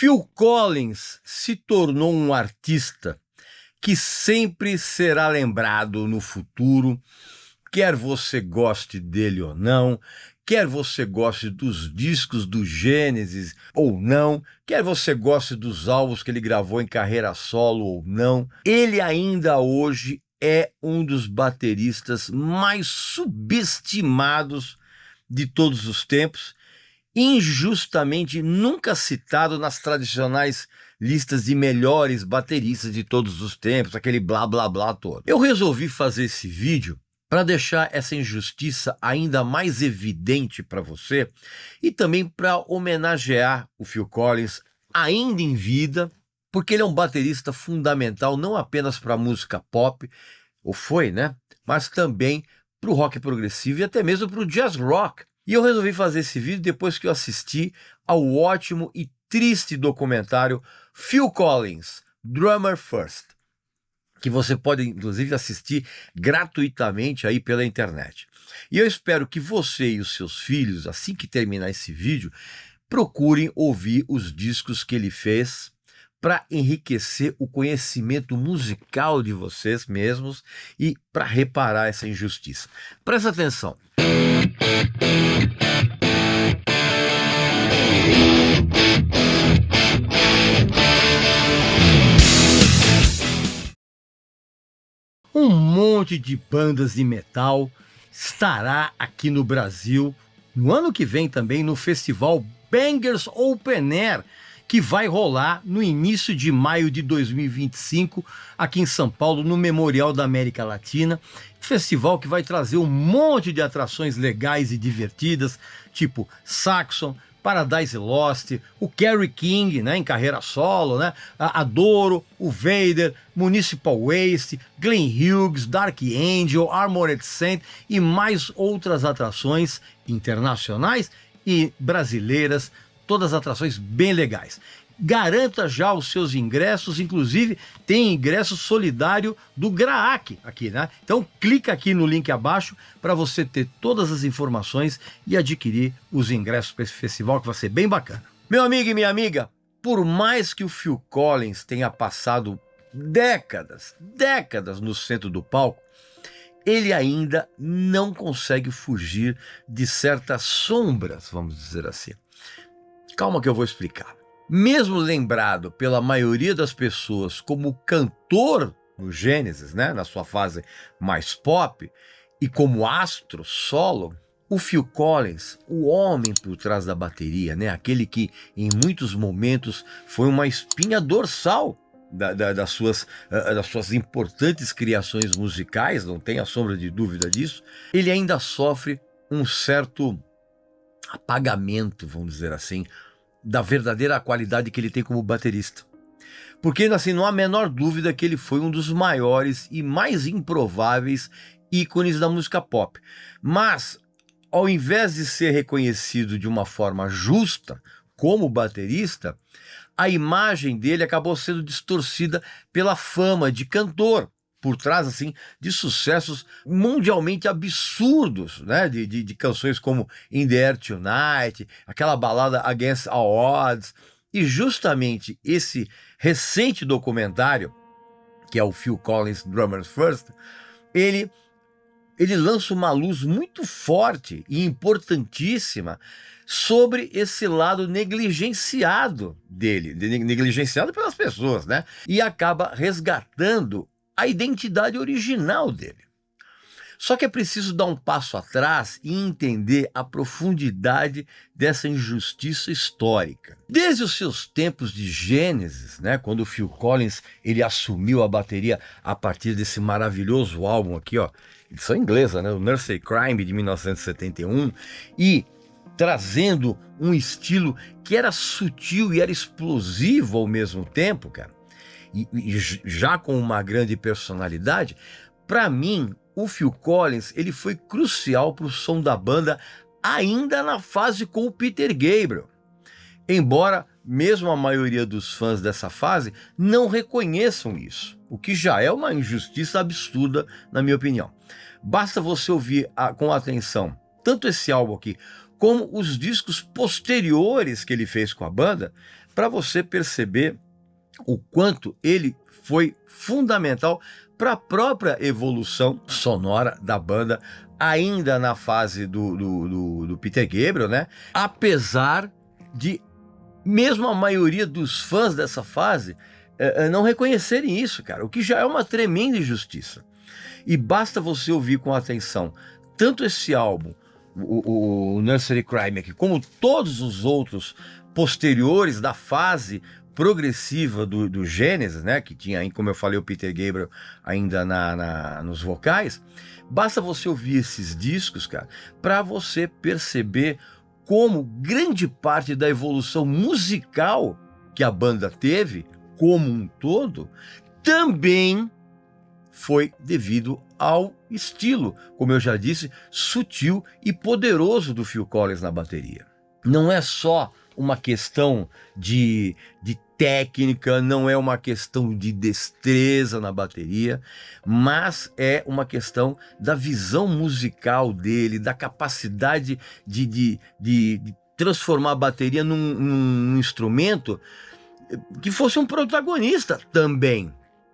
Phil Collins se tornou um artista que sempre será lembrado no futuro, quer você goste dele ou não, quer você goste dos discos do Gênesis ou não, quer você goste dos álbuns que ele gravou em carreira solo ou não, ele ainda hoje é um dos bateristas mais subestimados de todos os tempos, injustamente nunca citado nas tradicionais listas de melhores bateristas de todos os tempos, aquele blá blá blá todo. Eu resolvi fazer esse vídeo para deixar essa injustiça ainda mais evidente para você e também para homenagear o Phil Collins ainda em vida, porque ele é um baterista fundamental não apenas para a música pop, ou foi, né? Mas também para o rock progressivo e até mesmo para o jazz rock. E eu resolvi fazer esse vídeo depois que eu assisti ao ótimo e triste documentário Phil Collins, Drummer First, que você pode inclusive assistir gratuitamente aí pela internet. E eu espero que você e os seus filhos, assim que terminar esse vídeo, procurem ouvir os discos que ele fez para enriquecer o conhecimento musical de vocês mesmos e para reparar essa injustiça. Presta atenção. Um monte de bandas de metal estará aqui no Brasil no ano que vem também no festival Bangers Open Air, que vai rolar no início de maio de 2025 aqui em São Paulo, no Memorial da América Latina. Festival que vai trazer um monte de atrações legais e divertidas, tipo Saxon, Paradise Lost, o Kerry King, né, em carreira solo, né, a Doro, o Vader, Municipal Waste, Glenn Hughes, Dark Angel, Armored Saint e mais outras atrações internacionais e brasileiras, todas atrações bem legais. Garanta já os seus ingressos, inclusive tem ingresso solidário do GRAAC aqui, né? Então clica aqui no link abaixo para você ter todas as informações e adquirir os ingressos para esse festival que vai ser bem bacana. Meu amigo e minha amiga, por mais que o Phil Collins tenha passado décadas no centro do palco, ele ainda não consegue fugir de certas sombras, vamos dizer assim. Calma que eu vou explicar. Mesmo lembrado pela maioria das pessoas como cantor no Gênesis, né, na sua fase mais pop, e como astro solo, o Phil Collins, o homem por trás da bateria, né, aquele que em muitos momentos foi uma espinha dorsal das suas importantes criações musicais, não tenha sombra de dúvida disso, ele ainda sofre um certo apagamento, vamos dizer assim, da verdadeira qualidade que ele tem como baterista. Porque assim, não há a menor dúvida que ele foi um dos maiores e mais improváveis ícones da música pop. Mas, ao invés de ser reconhecido de uma forma justa como baterista, a imagem dele acabou sendo distorcida pela fama de cantor, por trás assim de sucessos mundialmente absurdos, né? de canções como In the Air Tonight, aquela balada Against All Odds. E justamente esse recente documentário, que é o Phil Collins Drummer First, ele lança uma luz muito forte e importantíssima sobre esse lado negligenciado dele, negligenciado pelas pessoas, né? E acaba resgatando a identidade original dele. Só que é preciso dar um passo atrás e entender a profundidade dessa injustiça histórica. Desde os seus tempos de Gênesis, né, quando o Phil Collins ele assumiu a bateria a partir desse maravilhoso álbum aqui, ó, edição inglesa, né, o Nursery Cryme de 1971, e trazendo um estilo que era sutil e era explosivo ao mesmo tempo, cara. E já com uma grande personalidade, para mim, o Phil Collins ele foi crucial para o som da banda ainda na fase com o Peter Gabriel. Embora mesmo a maioria dos fãs dessa fase não reconheçam isso, o que já é uma injustiça absurda, na minha opinião. Basta você ouvir com atenção tanto esse álbum aqui, como os discos posteriores que ele fez com a banda, para você perceber o quanto ele foi fundamental para a própria evolução sonora da banda, ainda na fase do Peter Gabriel, né? Apesar de, mesmo a maioria dos fãs dessa fase, não reconhecerem isso, cara, o que já é uma tremenda injustiça. E basta você ouvir com atenção tanto esse álbum, o Nursery Cryme aqui, como todos os outros posteriores da fase progressiva do Genesis, né, que tinha, como eu falei, o Peter Gabriel ainda nos vocais. Basta você ouvir esses discos, cara, para você perceber como grande parte da evolução musical que a banda teve, como um todo, também foi devido ao estilo, como eu já disse, sutil e poderoso do Phil Collins na bateria. Não é só uma questão de técnica, não é uma questão de destreza na bateria, mas é uma questão da visão musical dele, da capacidade de transformar a bateria num instrumento que fosse um protagonista também.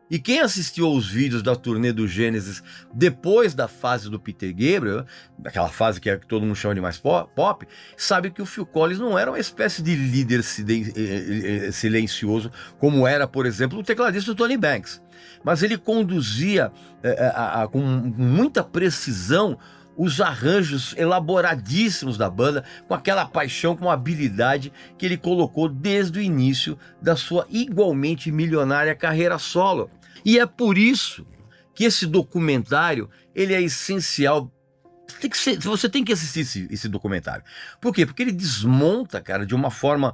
E quem assistiu aos vídeos da turnê do Genesis depois da fase do Peter Gabriel, daquela fase que todo mundo chama de mais pop, sabe que o Phil Collins não era uma espécie de líder silencioso, como era, por exemplo, o tecladista do Tony Banks. Mas ele conduzia com muita precisão os arranjos elaboradíssimos da banda, com aquela paixão, com a habilidade que ele colocou desde o início da sua igualmente milionária carreira solo. E é por isso que esse documentário ele é essencial. Você tem que assistir esse documentário. Por quê? Porque ele desmonta, cara, de uma forma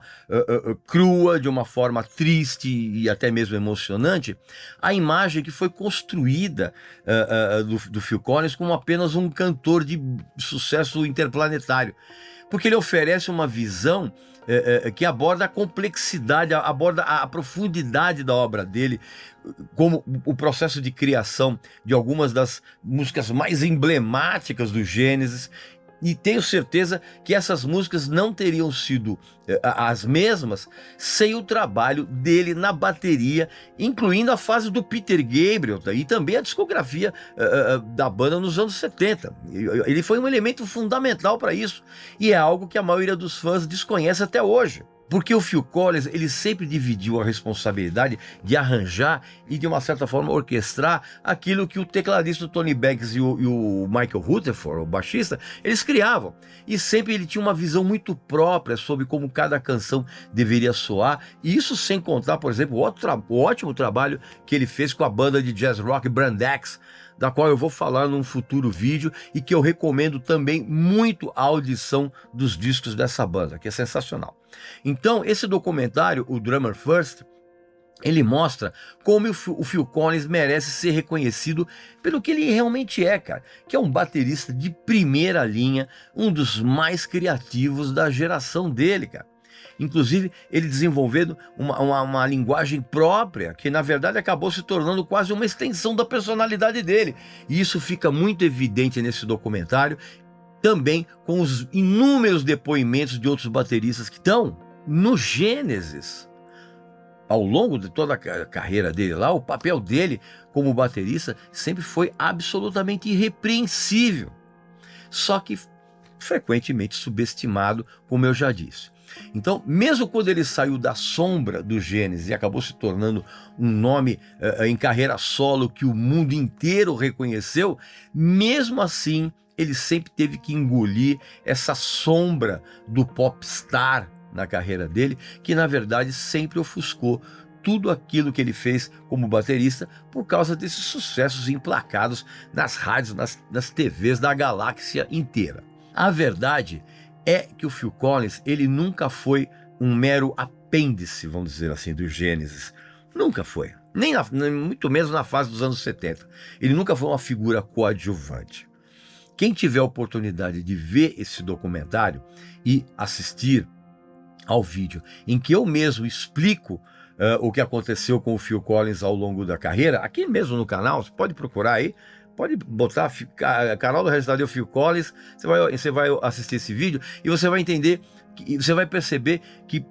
crua, de uma forma triste e até mesmo emocionante, a imagem que foi construída do Phil Collins como apenas um cantor de sucesso interplanetário. Porque ele oferece uma visão que aborda a complexidade, aborda a profundidade da obra dele, como o processo de criação de algumas das músicas mais emblemáticas do Gênesis. E tenho certeza que essas músicas não teriam sido as mesmas sem o trabalho dele na bateria, incluindo a fase do Peter Gabriel e também a discografia da banda nos anos 70. Ele foi um elemento fundamental para isso e é algo que a maioria dos fãs desconhece até hoje. Porque o Phil Collins, ele sempre dividiu a responsabilidade de arranjar e, de uma certa forma, orquestrar aquilo que o tecladista Tony Banks e o Michael Rutherford, o baixista, eles criavam. E sempre ele tinha uma visão muito própria sobre como cada canção deveria soar. E isso sem contar, por exemplo, o ótimo trabalho que ele fez com a banda de jazz rock Brand X, da qual eu vou falar num futuro vídeo e que eu recomendo também muito a audição dos discos dessa banda, que é sensacional. Então, esse documentário, o Drummer First, ele mostra como o Phil Collins merece ser reconhecido pelo que ele realmente é, cara, que é um baterista de primeira linha, um dos mais criativos da geração dele, cara. Inclusive, ele desenvolvendo uma linguagem própria, que na verdade acabou se tornando quase uma extensão da personalidade dele. E isso fica muito evidente nesse documentário, também com os inúmeros depoimentos de outros bateristas que estão no Gênesis. Ao longo de toda a carreira dele lá, o papel dele como baterista sempre foi absolutamente irrepreensível. Só que frequentemente subestimado, como eu já disse. Então, mesmo quando ele saiu da sombra do Gênesis e acabou se tornando um nome em carreira solo que o mundo inteiro reconheceu, mesmo assim, ele sempre teve que engolir essa sombra do popstar na carreira dele, que na verdade sempre ofuscou tudo aquilo que ele fez como baterista por causa desses sucessos emplacados nas rádios, nas TVs da galáxia inteira. A verdade é que o Phil Collins, ele nunca foi um mero apêndice, vamos dizer assim, do Gênesis. Nunca foi. Nem muito menos na fase dos anos 70. Ele nunca foi uma figura coadjuvante. Quem tiver a oportunidade de ver esse documentário e assistir ao vídeo em que eu mesmo explico o que aconteceu com o Phil Collins ao longo da carreira, aqui mesmo no canal, você pode procurar aí, pode botar canal do Resultado Phil Collins, você vai assistir esse vídeo e você vai entender, você vai perceber que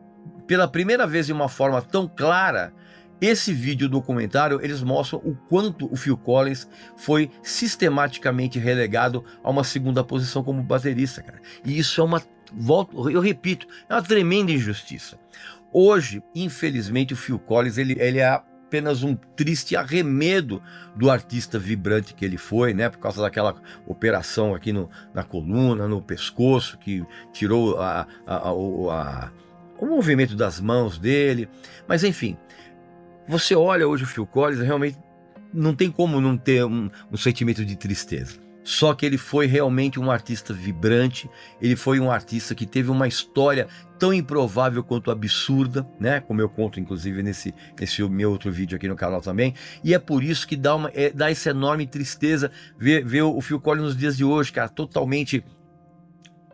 pela primeira vez de uma forma tão clara, esse vídeo documentário, eles mostram o quanto o Phil Collins foi sistematicamente relegado a uma segunda posição como baterista, cara. E isso é uma, eu repito, é uma tremenda injustiça. Hoje, infelizmente, o Phil Collins, ele é apenas um triste arremedo do artista vibrante que ele foi, né? Por causa daquela operação aqui na coluna, no pescoço, que tirou o movimento das mãos dele. Mas enfim, você olha hoje o Phil Collins, realmente não tem como não ter um sentimento de tristeza. Só que ele foi realmente um artista vibrante, ele foi um artista que teve uma história tão improvável quanto absurda, né? Como eu conto, inclusive, nesse meu outro vídeo aqui no canal também. E é por isso que dá essa enorme tristeza ver o Phil Collins nos dias de hoje, cara, totalmente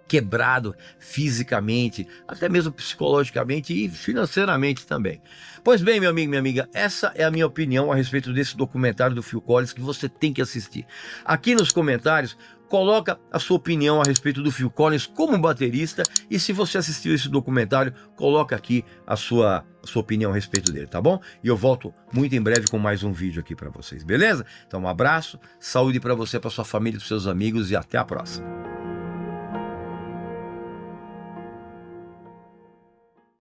quebrado fisicamente, até mesmo psicologicamente e financeiramente também. Pois bem, meu amigo, minha amiga, essa é a minha opinião a respeito desse documentário do Phil Collins que você tem que assistir. Aqui nos comentários, coloca a sua opinião a respeito do Phil Collins como baterista, e se você assistiu esse documentário, coloca aqui a sua opinião a respeito dele, tá bom? E eu volto muito em breve com mais um vídeo aqui para vocês, beleza? Então um abraço, saúde para você, para sua família, para seus amigos e até a próxima.